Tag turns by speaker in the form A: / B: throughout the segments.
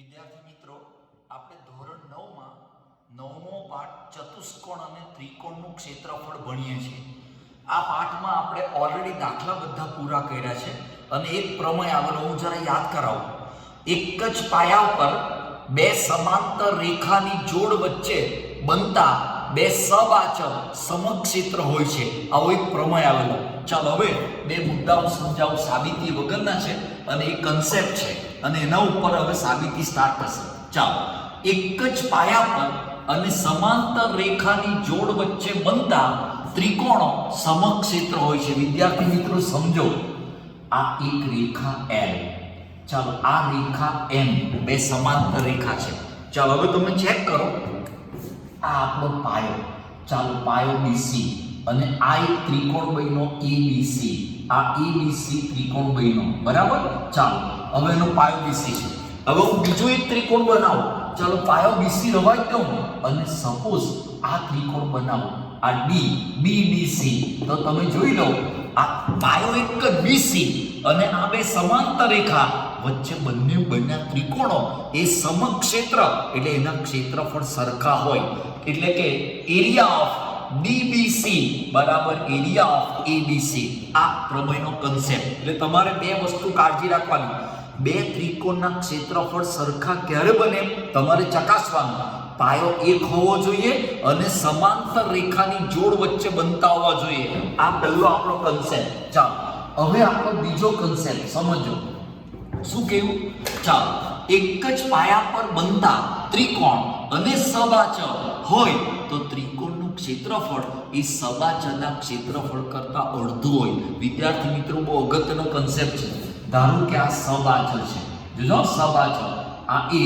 A: વિદ્યાર્થી મિત્રો, આપણે ધોરણ 9 માં નવમો પાઠ ચતુષ્કોણ અને ત્રિકોણનું ક્ષેત્રફળ ભણીએ છીએ. આ પાઠમાં આપણે ઓલરેડી દાખલા બધા પૂરા કર્યા છે અને એક પ્રમેય આવેલો હું જરા યાદ કરાવું. એક જ પાયા પર બે સમાંતર રેખાની જોડ વચ્ચે બનતા બે સબાચક સમક્ષેત્ર હોય છે. આવો એક પ્રમેય આવેલો. ચાલો હવે બે મુદ્દાઓ સમજાવું, સાબિતી વગરના છે અને એ કન્સેપ્ટ છે અને એના ઉપર હવે સાબિતી સ્ટાર્ટ થશે. ચાલો, એક જ પાયા પર અને સમાંતર રેખાની જોડ વચ્ચે બનતા ત્રિકોણો સમક્ષેત્ર હોય છે. વિદ્યાર્થી મિત્રો સમજો, આ એક રેખા L, ચાલો આ રેખા M, બે સમાંતર રેખા છે. ચાલો હવે તમે ચેક કરો, આ આપણો પાયો, ચાલો પાયો BC અને આ એક ત્રિકોણ બન્યો ABC, આ ABC ત્રિકોણ બન્યો, બરાબર. ચાલો હવે એનો પાયો BC છે. હવે હું બીજો એક ત્રિકોણ બનાવું, ચાલો પાયો BC રવાઈ દઉં અને સપોઝ આ ત્રિકોણ બનાવું, આ BBC. તો તમે જોઈ લો, આ પાયો એક જ BC અને આ બે સમાંતર રેખા વચ્ચે બંને બન્યા ત્રિકોણો એ સમક્ષેત્ર, એટલે એના ક્ષેત્રફળ સરખા હોય. એટલે કે એરિયા ઓફ DBC બરાબર એરિયા ઓફ ABC. આ પ્રમેયનો કન્સેપ્ટ. એટલે તમારે બે વસ્તુ કાળજી રાખવાની, બે ત્રિકોણના ક્ષેત્રફળ સરખા ક્યારે બને તમારે ચકાસવાનું. પાયો એક હોવો જોઈએ અને સમાંતર રેખાની જોડ વચ્ચે બનતા હોવા જોઈએ. આ પહેલો આપણો કન્સેપ્ટ. ચાલો હવે આપણો બીજો કન્સેપ્ટ સમજો. શું કહેવું? ચાલો, એક જ પાયા પર બનતા ત્રિકોણ અને સબાચક હોય તો ત્રિકોણનું ક્ષેત્રફળ એ સબાચકના ક્ષેત્રફળ કરતા અડધું હોય. વિદ્યાર્થી મિત્રો, બહુ અગત્યનો કન્સેપ્ટ છે. ધારો કે આ સબાચક છે, જોજો સબાચક, આ A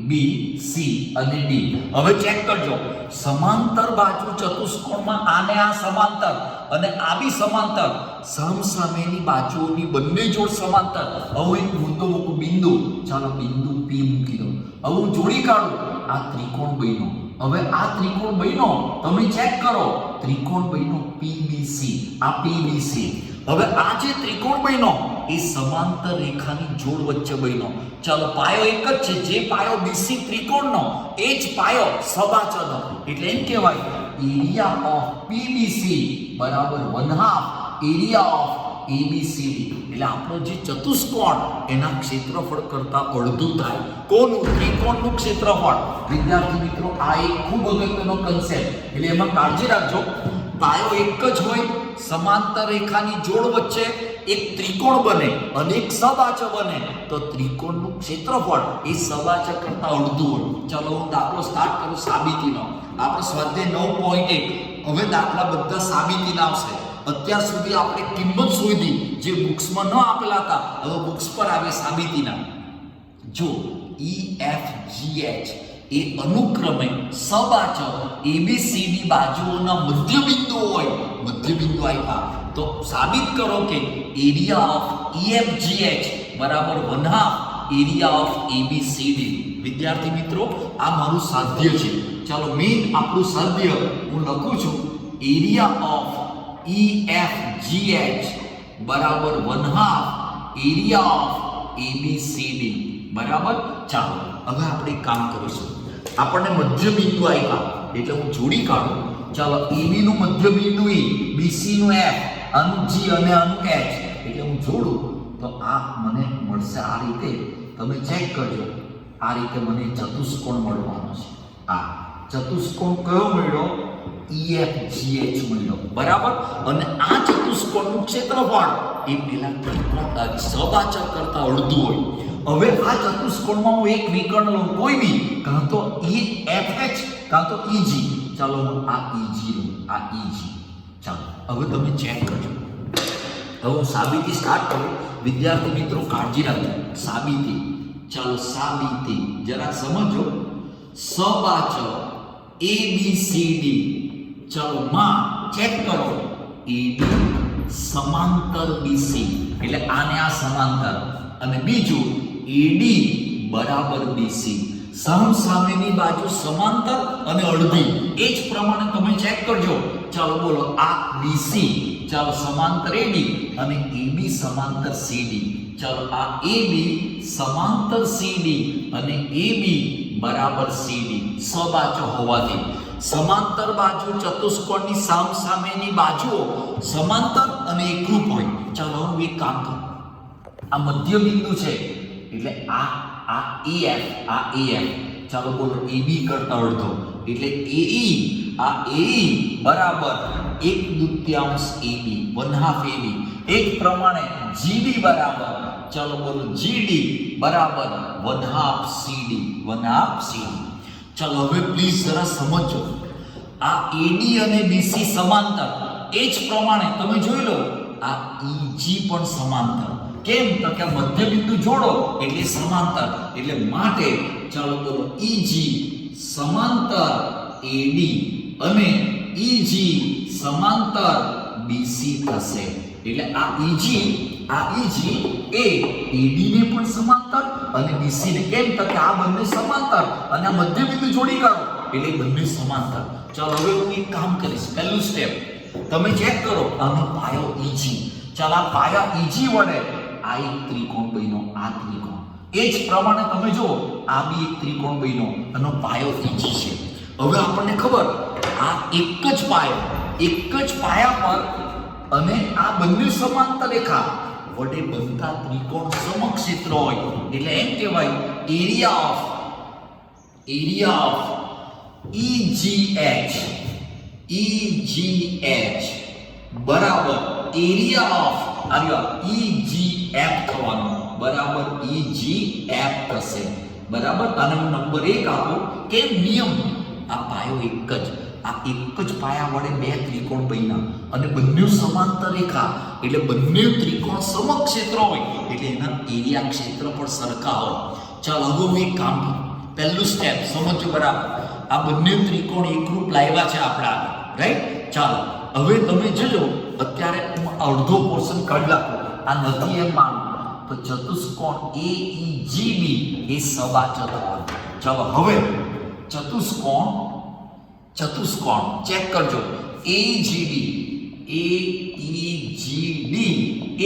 A: B C અને D. હવે ચેક કરજો, સમાંતર બાજુ ચતુષ્કોણમાં આને આ સમાંતર અને આ બી સમાંતર, સામસામેની બાજુઓની બંને જોડ સમાંતર. હવે એક મુદ્દો મૂકું, બિંદુ, ચાલો બિંદુ P મૂકી દો. હવે હું જોડી કાઢું, આ ત્રિકોણ બન્યો. હવે આ ત્રિકોણ બન્યો, તમે ચેક કરો, ત્રિકોણ બન્યો PBC, આ PBC. હવે આ જે ત્રિકોણ બન્યો એ સમાંતર રેખાની જોડ વચ્ચે બન્યો. ચાલો પાયો એક જ છે, જે પાયો BC ત્રિકોણનો એ જ પાયો સબાચકનો. એટલે એમ કહેવાય એરિયા ઓફ PBC બરાબર 1/2 એરિયા ઓફ ABCD. એટલે આપણો જે ચતુષ્કોણ એના ક્ષેત્રફળ કરતા અડધું થાય. કોનું? ત્રિકોણનું ક્ષેત્રફળ. વિદ્યાર્થી મિત્રો, આ એક ખૂબ અગત્યનો કન્સેપ્ટ. એટલે એમાં કાળજી રાખજો, પાયો એક જ હોય, સમાંતર રેખાની જોડ વચ્ચે એક ત્રિકોણ બને અને એક સબાચક બને તો ત્રિકોણનું ક્ષેત્રફળ એ સબાચક કરતા અડધું હોય. ચાલો હું દાખલો સ્ટાર્ટ કરું સાબિતીનો. આપણે સ્વાધ્યાય 9.1. હવે દાખલા બધા સાબિતીના આવશે. અત્યાર સુધી આપણે કિંમત શોધી જે બુક્સમાં ન આપેલા હતા, હવે બુક્સ પર આવે સાબિતીના. જો EFGH એ અનુક્રમે સબાચક ABCD બાજુઓના મધ્યબિંદુ હોય, મધ્યબિંદુ આપ્યા તો સાબિત કરો કે એરિયા ઓફ EFGH બરાબર 1/2 એરિયા ઓફ ABCD. વિદ્યાર્થી મિત્રો, આ મારું સાધ્ય છે. ચાલો મેઇન આપણું સાધ્ય હું લખું છું, એરિયા ઓફ EFGH બરાબર 1/2 એરિયા ઓફ ABCD બરાબર. ચાલો હવે આપણે એક કામ કરીશું, આપણને મધ્યબિંદુ આપ્યા એટલે હું જોડી કાઢું. ચાલો AB નું મધ્યબિંદુ E, BC નું F, આનું G અને આનું H, એટલે હું જોડું તો આ મને મળશે. આ રીતે તમે ચેક કરજો, આ રીતે મને ચતુષ્કોણ મળવાનો છે. આ ચતુષ્કોણ કયો મળ્યો? EFGH મળ્યો, બરાબર. અને આ ચતુષ્કોણનું ક્ષેત્રફળ એ પેલા ત્રિકોણ સબાચક કરતા અડધું હોય. હવે આ ચતુષ્કોણમાં હું એક વિકર્ણ લઉં, કોઈ બી, કાં તો EFH કાં તો EG. ચાલો હું આ EG લઉં, આ EG. ચાલો હવે તમે ચેક કરજો. હવે હું સાબિતી સ્ટાર્ટ કરું. વિદ્યાર્થી મિત્રો કાળજી રાખજો, સાબિતી. ચાલો સાબિતી જરા સમજો. સબાચક ABCD, ચાલો માં ચેક કરો, AB સમાંતર BC, એટલે આને આ સમાંતર, અને બીજું AD બરાબર BC. સામસામેની બાજુ સમાંતર અને અડધી, એ જ પ્રમાણે તમે ચેક કરજો. ચાલો બોલો, આ BC ચાલો સમાંતર AD અને AB સમાંતર CD. ચલો આ AB સમાંતર CD અને AB બરાબર CD સબાચો હોવાથી સમાંતર બાજુ ચતુષ્કોણની સામસામેની બાજુઓ સમાંતર અને એકરૂપ હોય. ચલો હું એક કામ કરું, આ મધ્ય બિંદુ છે એટલે આ AF આ AF, ચાલો બોલો AB કરતા અડધો એટલે AE આ AE બરાબર 1/2 AB 1/2 AB. એક પ્રમાણે GD બરાબર ચાલો બોલો GD બરાબર 1/2 CD 1/2 CD. ચાલો હવે પ્લીઝ જરા સમજો, આ AD અને BC સમાંતર, એ જ પ્રમાણે તમે જોઈ લો આ EG પણ સમાંતર. કેમ તો કે મધ્ય બિંદુ જોડો એટલે સમાંતર, એટલે માટે ચાલો બોલો EG સમાંતર AD અને EG સમાંતર BC થશે. એટલે આ EG એ AD ને પણ સમાંતર અને BC ને, કેમ તો કે આ બંને સમાંતર અને આ મધ્ય બિંદુ જોડી કાઢો એટલે બંને સમાંતર. ચાલો હવે હું એક કામ કરીશ, પહેલું સ્ટેપ તમે ચેક કરો, આનો પાયો EG. ચાલો આ પાયા EG વડે આ એક ત્રિકોણ બન્યો, આ ત્રિકોણ. એ જ પ્રમાણે તમે જો આ બી એક ત્રિકોણ બન્યો, આનો પાયો EG છે. હવે આપણને ખબર આ એક જ પાયા પર અને આ બંને સમાંતર રેખા વડે બનતા ત્રિકોણ સમક્ષેત્ર હોય એટલે એમ કહેવાય એરિયા ઓફ EGH બરાબર એરિયા ઓફ EGF થવાનું બરાબર EGF થશે બરાબર. અને હું નંબર 1 આપું કે નિયમ, આ પાયો એક જ પાયા વડે બે ત્રિકોણ બન્યા અને બંને સમાંતર રેખા એટલે બંને ત્રિકોણ સમક્ષેત્ર હોય એટલે એના એરિયા ક્ષેત્ર પણ સરખા હોય. ચાલો હવે હું એક કામ કરું, પહેલું સ્ટેપ સમજો બરાબર. આ બંને ત્રિકોણ એકરૂપ લાવ્યા છે આપણા, રાઈટ. ચાલો હવે તમે જોજો, અત્યારે હું અડધો પોર્શન કાઢી નાખું, આ નથી એમ માનું તો ચતુષ્કોણ AEGD એ સબાચો થવાનો. ચાલો હવે ચતુષ્કોણ ચેક કરજો, AEGD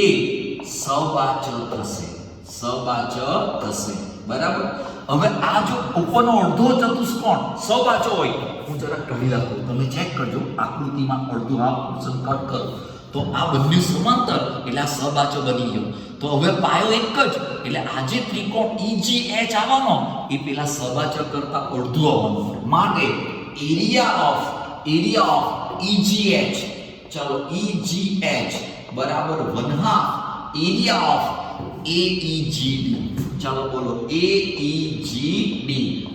A: એ સબાચો થશે બરાબર. હવે આ જો ઉપરનો અડધો ચતુષ્કોણ સબાચો હોય, હું જરા કાઢી નાખું, તમે ચેક કરજો આકૃતિમાં અડધો આ પોર્શન કટ કરો તો આ બંને સમાંતર એટલે આ સબાચો બની ગયો. તો હવે પાયો એક જ એટલે આ જે ત્રિકોણ EGH આવવાનો એ પેલા સબાચો કરતા અડધું આવવાનું, માટે એરિયા ઓફ EGH, ચલો EGH બરાબર 1/2 એરિયા ઓફ AEGD. ચાલો બોલો AEGD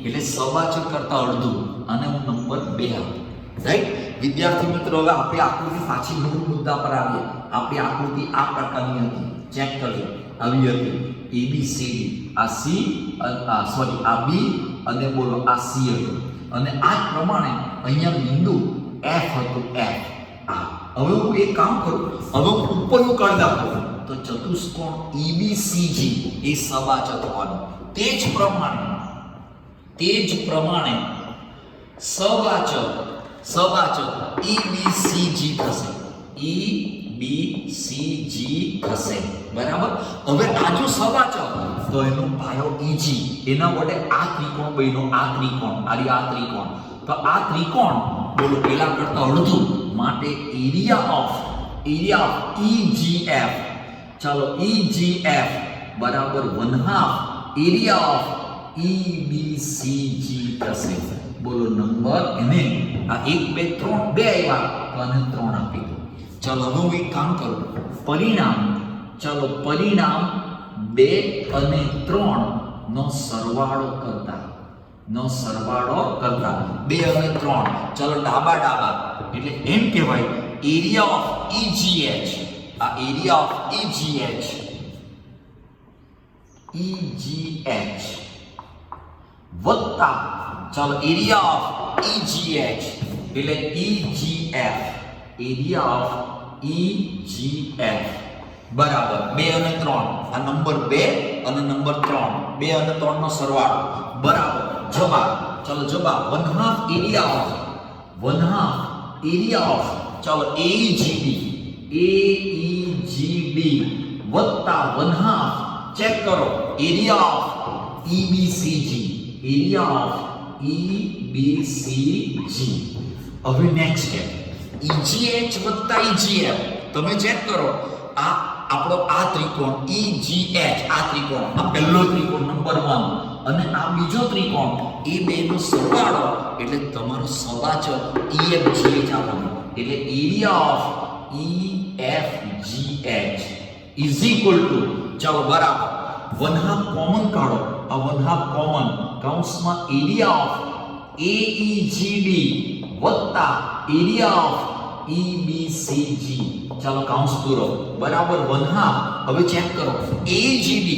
A: એટલે સબાચો કરતા અડધું, અને હું નંબર 2 આપું, રાઈટ. વિદ્યાર્થી મિત્રો હવે આપણે આકૃતિ પાછી મૂળ મુદ્દા પર આવીએ. આપણી આકૃતિ આ પ્રકારની હતી, ચેક કરજો, આવી હતી ABCD, આ C આ B અને બોલો આ C હતું, અને આ પ્રમાણે અહીંયા બિંદુ F હતું, F. હવે હું એક કામ કરું, હવે ઉપરનું કાઢી નાખું તો ચતુષ્કોણ EBCG એ સબાચો થવાનો. તે જ પ્રમાણે સબાચો EBCG થશે બરાબર. હવે આ જો સબાચો તો એનો પાયો EG, એના વડે આ ત્રિકોણ બન્યો, આ ત્રિકોણ તો આ ત્રિકોણ બોલો પેલા કરતા અડધું, માટે એરિયા ઓફ EGF, ચાલો EGF બરાબર 1/2 એરિયા ઓફ EBCG થશે. બોલો નંબર એને આ 1 2 3 બે આવ્યા તો આને 3 આપી દો. ચાલો હવે હું એક કામ કરું, પરિણામ 2 અને 3 નો સરવાળો કરતા 2 અને 3 ચાલો ડાબા એટલે એમ કહેવાય એરિયા ઓફ EGH, આ એરિયા ઓફ EGH વત્તા ચાલો એરિયા ઓફ EGH એટલે EGF, એરિયા ઓફ EGF બરાબર 2 અને 3, આ નંબર 2 અને નંબર 3, 2 અને 3 નો સરવાળો બરાબર જવાબ. ચાલો જવાબ 1/2 એરિયા ઓફ ચાલો AEGD વત્તા 1/2 ચેક કરો area of EBCG, area of EBCG. હવે નેક્સ્ટ સ્ટેપ EGH વત્તા EGF. તમે ચેક કરો આ આપણો આ ત્રિકોણ EGH, આ ત્રિકોણ આ પહેલો ત્રિકોણ નંબર 1 અને આ બીજો ત્રિકોણ એ બેનો સરવાળો એટલે તમારો સબાચ EFGH આવવાનો. એટલે area of EFGH is equal to, ચાલો બરાબર 1/2 કોમન કાઢો, આ 1/2 કોમન કૌંસમાં એરિયા ઓફ AEGD વત્તા એરિયા ઓફ EBCG. ચાલો કૌંસ પૂરો બરાબર 1/2. હવે ચેક કરો AEGD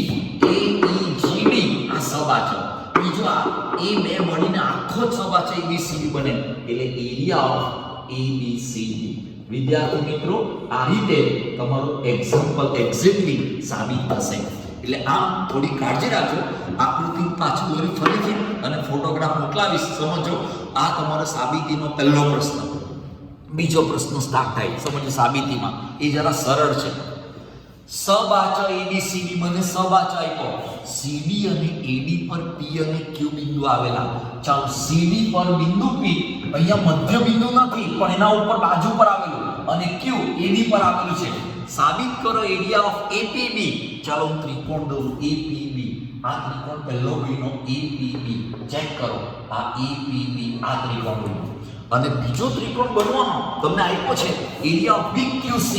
A: આ સબાચ, બીજો આ એ બે મળીને આખો સબાચ ABCD બને એટલે એરિયા ઓફ ABCD. વિદ્યાર્થી મિત્રો આ રીતે તમારું એક્ઝામ્પલ એક્ઝેક્ટલી સાબિત થશે. એટલે આમ થોડી કાળજી રાખજો. આકૃતિ પાછું દોરી ફરીથી અને ફોટોગ્રાફ મોકલાવીશ, સમજો. આ તમારો સાબિતીનો પહેલો પ્રશ્ન. બીજો પ્રશ્ન સ્ટાર્ટ થાય, સમજો સાબિતીમાં એ જરા સરળ છે. સબાચ ABCD મને સબાચ આપ્યો, CD અને AD પર P અને Q બિંદુ આવેલા. ચાલો CD પર બિંદુ P અહીંયા મધ્ય બિંદુ નથી પણ એના ઉપર બાજુ પર આવેલું અને Q AD પર આવેલું છે. સાબિત કરો એરિયા ઓફ APB. ચાલો હું ત્રિકોણ દોરું APB. આ ત્રિકોણ પહેલો બન્યો APB. ચેક કરો આ APB, આ ત્રિકોણ બન્યો અને બીજો ત્રિકોણ બનવાનો તમને આપ્યો છે એરિયા ઓફ BQC.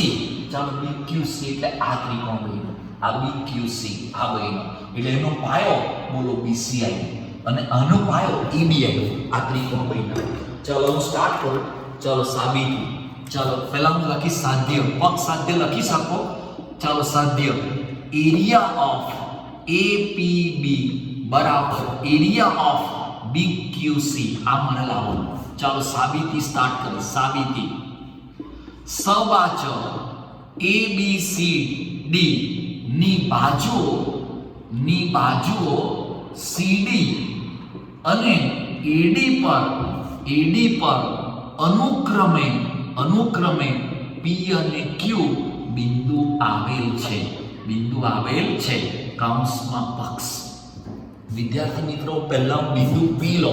A: ચાલો BQC એટલે આ ત્રિકોણ બન્યો, આ BQC આ બન્યો એટલે એનો પાયો બોલો BC આવ્યો અને આનો પાયો AB આવ્યો. આ ત્રિકોણ બન્યો. ચાલો હું સ્ટાર્ટ કરું. ચાલો સાબિતી. ચાલો પહેલા હું લખી સાધ્ય, પગ સાધ્ય લખી શકો. ચાલો સાધ્ય એરિયા ઓફ APB બરાબર એરિયા ઓફ BQC. આ મને લાવવાનું. ચાલો સાબિતી સ્ટાર્ટ કરીએ. સાબિતી સબાચ ABCD ની બાજુઓ CD અને AD પર અનુક્રમે P અને Q બિંદુ આવેલ છે. કૌંસમાં પક્ષ. વિદ્યાર્થી મિત્રો પહેલા બિંદુ P લો.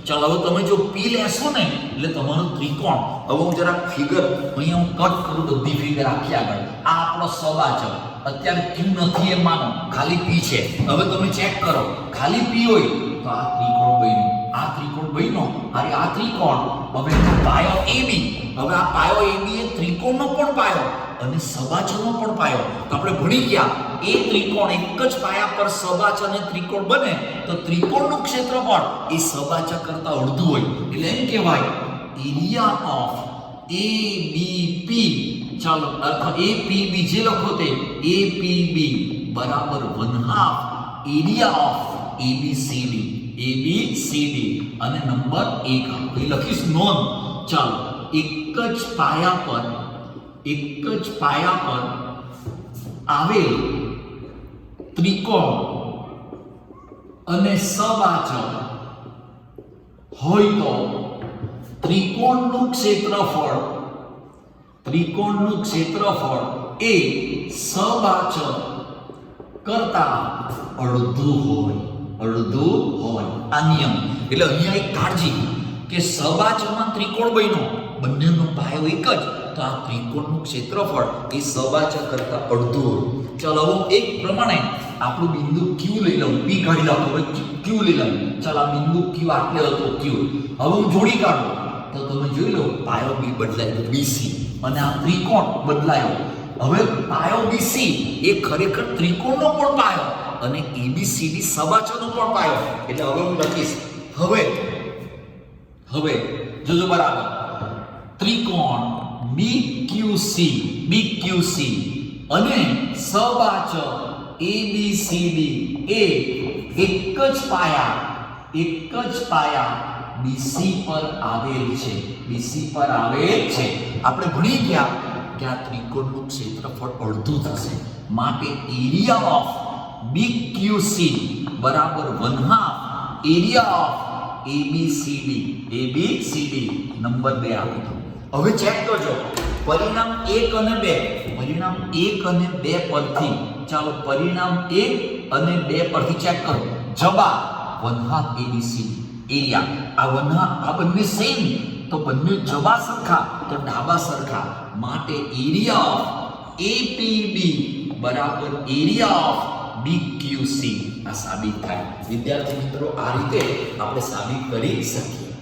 A: ચાલો હવે તમે જો P લેશો ને એટલે તમારું ત્રિકોણ. હવે હું જરા ફિગર અહીંયા હું કટ કરું, બધી ફિગર આખી આગળ. આ આપણો સબાચ, અત્યારે Q નથી એમ માનો, ખાલી P છે. હવે તમે ચેક કરો ખાલી P હોય તો આ ત્રિકોણ બન્યો, આ ત્રિકોણ બન્યો અને આ ત્રિકોણ. હવે એનો પાયો AB. હવે આ પાયો AB એ ત્રિકોણનો પણ પાયો અને સબાચનો પણ પાયો. તો આપણે ભણી ગયા એ ત્રિકોણ એક જ પાયા પર સબાચ અને ત્રિકોણ બને તો ત્રિકોણનું ક્ષેત્રફળ એ સબાચ કરતા અડધું હોય એટલે એમ કહેવાય એરિયા ઓફ ABP. ચાલો APB જે લખો તે APB બરાબર 1/2 એરિયા ઓફ ABCD અને નંબર 1 એ લખીશ નોંધ. ચાલો એક જ પાયા પર આવેલ ત્રિકોણ અને સબાચ હોય તો ત્રિકોણનું ક્ષેત્રફળ એ સબાચ કરતા અડધું હોય. આ નિયમ. એટલે અહીંયા એક કાળજી કે સબાચમાં ત્રિકોણ બન્યો, બંનેનો પાયો એક જ, તો આ ત્રિકોણનું ક્ષેત્રફળ એ સબાચ કરતા અડધું હોય. ચાલો હવે એક પ્રમાણે આપણું બિંદુ Q લઈ લઉં. P કાઢી લઉં. હવે Q લઈ લઉં. ચાલો આ બિંદુ Q આટલે હતો Q. હવે હું જોડી કાઢું તો તમે જોઈ લો પાયો B બદલાયો BC અને આ ત્રિકોણ બદલાયો. હવે પાયો BC એ ખરેખર ત્રિકોણનો પણ પાયો અને ABCD સબાચનો પણ પાયો. એટલે હવે હું લખીશ હવે જોજો બરાબર ત્રિકોણ BQC અને સબાચ ABCD એ એક જ પાયા BC પર આવેલ છે. આપણે ભણી ગયા કે આ ત્રિકોણનું ક્ષેત્રફળ અડધું થશે માટે એરિયા ઓફ BQC બરાબર 1/2 એરિયા ઓફ ABCD નંબર 2 આપી દો. હવે ચેક કરજો પરિણામ 1 અને 2, પરિણામ 1 અને 2 પરથી, ચાલો પરિણામ 1 અને 2 પરથી ચેક કરો. જવાબ 1/2 ABCD એરિયા. આ 1/2 આ બંને સેમ, તો બંને જવાબ સરખા તો ડાબા સરખા, માટે એરિયા ઓફ APB બરાબર એરિયા ઓફ BQC. આ સાબિત થાય. વિદ્યાર્થી મિત્રો, આ રીતે આપણે સાબિત કરી શકીએ.